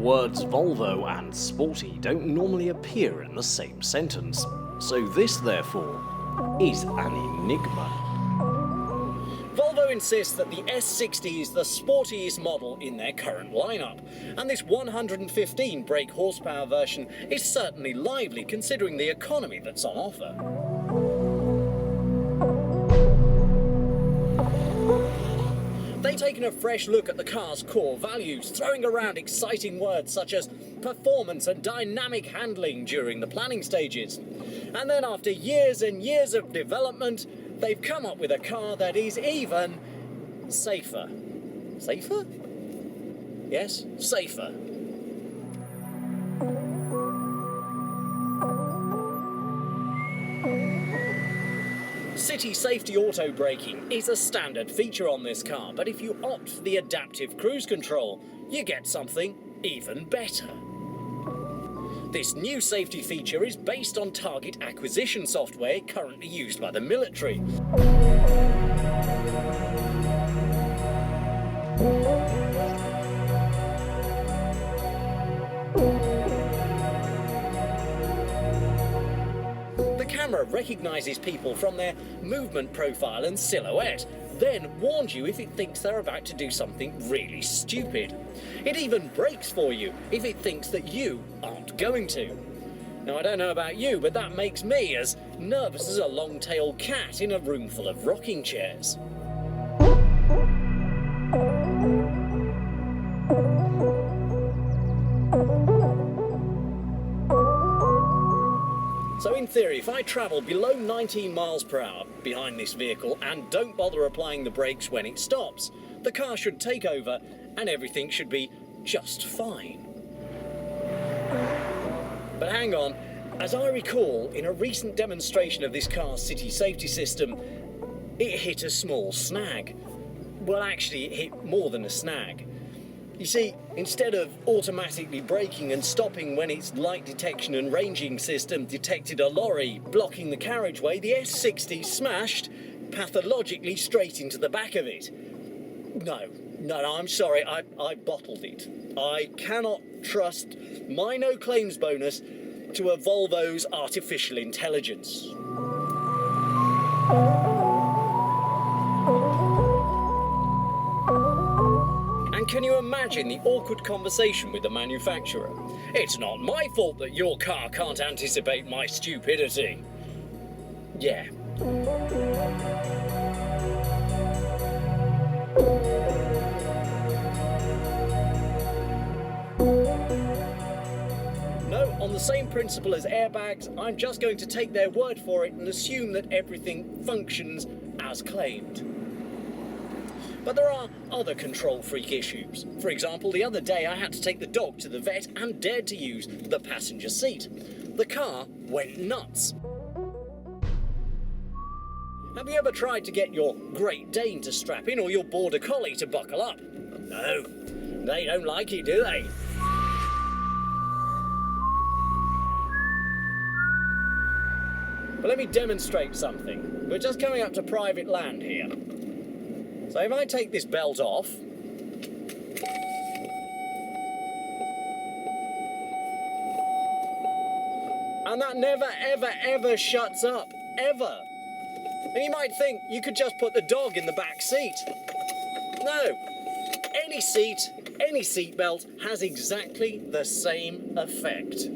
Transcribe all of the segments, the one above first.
words Volvo and sporty don't normally appear in the same sentence, so this, therefore, is an enigma. Volvo insists that the S60 is the sportiest model in their current lineup, and this 115 brake horsepower version is certainly lively considering the economy that's on offer. They've taken a fresh look at the car's core values, throwing around exciting words such as performance and dynamic handling during the planning stages. And then after years and years of development, they've come up with a car that is even safer. Safer? Yes, safer. City safety auto braking is a standard feature on this car, but if you opt for the adaptive cruise control, you get something even better. This new safety feature is based on target acquisition software currently used by the military. The camera recognises people from their movement profile and silhouette, then warns you if it thinks they're about to do something really stupid. It even brakes for you if it thinks that you aren't going to. Now, I don't know about you, but that makes me as nervous as a long-tailed cat in a room full of rocking chairs. So in theory, if I travel below 19 miles per hour behind this vehicle and don't bother applying the brakes when it stops, the car should take over and everything should be just fine. But hang on, as I recall, in a recent demonstration of this car's city safety system, it hit a small snag. Well, actually, it hit more than a snag. You see, instead of automatically braking and stopping when its light detection and ranging system detected a lorry blocking the carriageway, the S60 smashed pathologically straight into the back of it. No, I'm sorry, I bottled it. I cannot trust my no claims bonus to a Volvo's artificial intelligence. And can you imagine the awkward conversation with the manufacturer? It's not my fault that your car can't anticipate my stupidity. Yeah. No, on the same principle as airbags, I'm just going to take their word for it and assume that everything functions as claimed. But there are other control freak issues. For example, the other day I had to take the dog to the vet and dared to use the passenger seat. The car went nuts. Have you ever tried to get your Great Dane to strap in or your Border Collie to buckle up? No, they don't like it, do they? But let me demonstrate something. We're just coming up to private land here. So if I take this belt off, and that never, ever, ever shuts up, ever. And you might think you could just put the dog in the back seat. No, any seat, any seat belt has exactly the same effect.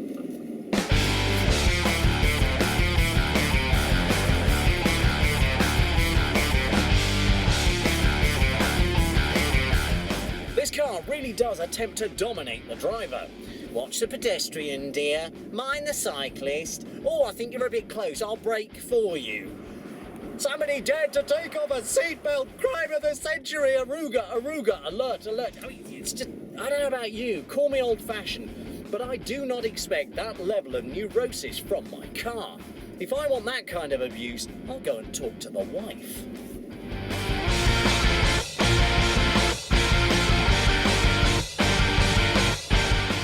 This car really does attempt to dominate the driver. Watch the pedestrian, dear. Mind the cyclist. Oh, I think you're a bit close. I'll brake for you. Somebody dared to take off a seatbelt. Crime of the century. Aruga, alert. I mean, it's just, I don't know about you. Call me old-fashioned, but I do not expect that level of neurosis from my car. If I want that kind of abuse, I'll go and talk to the wife.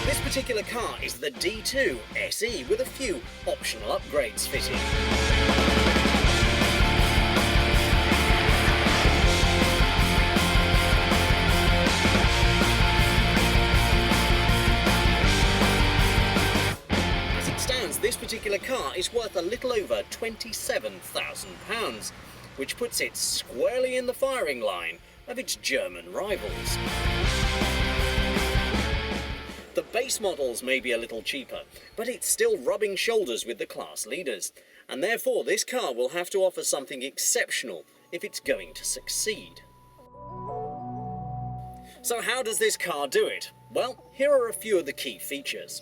This particular car is the D2 SE with a few optional upgrades fitted. particular car is worth a little over £27,000, which puts it squarely in the firing line of its German rivals. The base models may be a little cheaper, but it's still rubbing shoulders with the class leaders, and therefore this car will have to offer something exceptional if it's going to succeed. So how does this car do it? Well, here are a few of the key features.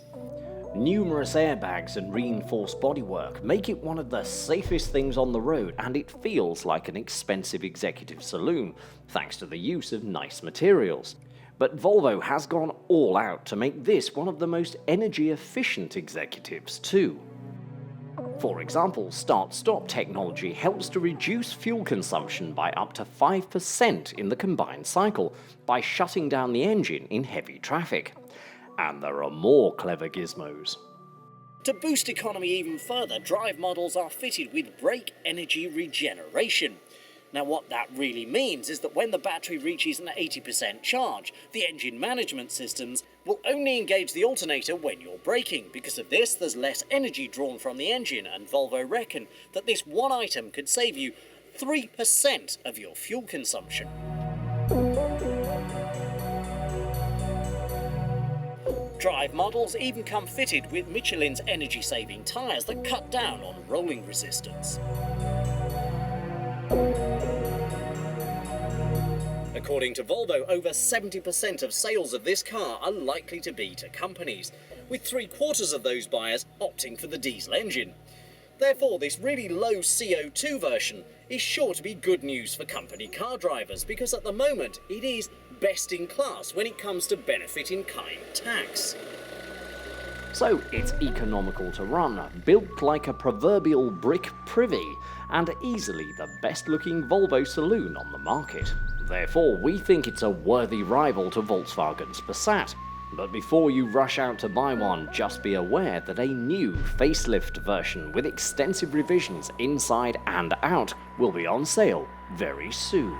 Numerous airbags and reinforced bodywork make it one of the safest things on the road, and it feels like an expensive executive saloon, thanks to the use of nice materials. But Volvo has gone all out to make this one of the most energy-efficient executives too. For example, start-stop technology helps to reduce fuel consumption by up to 5% in the combined cycle by shutting down the engine in heavy traffic. And there are more clever gizmos. To boost economy even further, drive models are fitted with brake energy regeneration. Now what that really means is that when the battery reaches an 80% charge, the engine management systems will only engage the alternator when you're braking. Because of this, there's less energy drawn from the engine, and Volvo reckon that this one item could save you 3% of your fuel consumption. Drive models even come fitted with Michelin's energy-saving tyres that cut down on rolling resistance. According to Volvo, over 70% of sales of this car are likely to be to companies, with 3/4 of those buyers opting for the diesel engine. Therefore, this really low CO2 version is sure to be good news for company car drivers, because at the moment it is best in class when it comes to benefit-in-kind tax. So it's economical to run, built like a proverbial brick privy, and easily the best-looking Volvo saloon on the market. Therefore, we think it's a worthy rival to Volkswagen's Passat. But before you rush out to buy one, just be aware that a new facelift version with extensive revisions inside and out will be on sale very soon.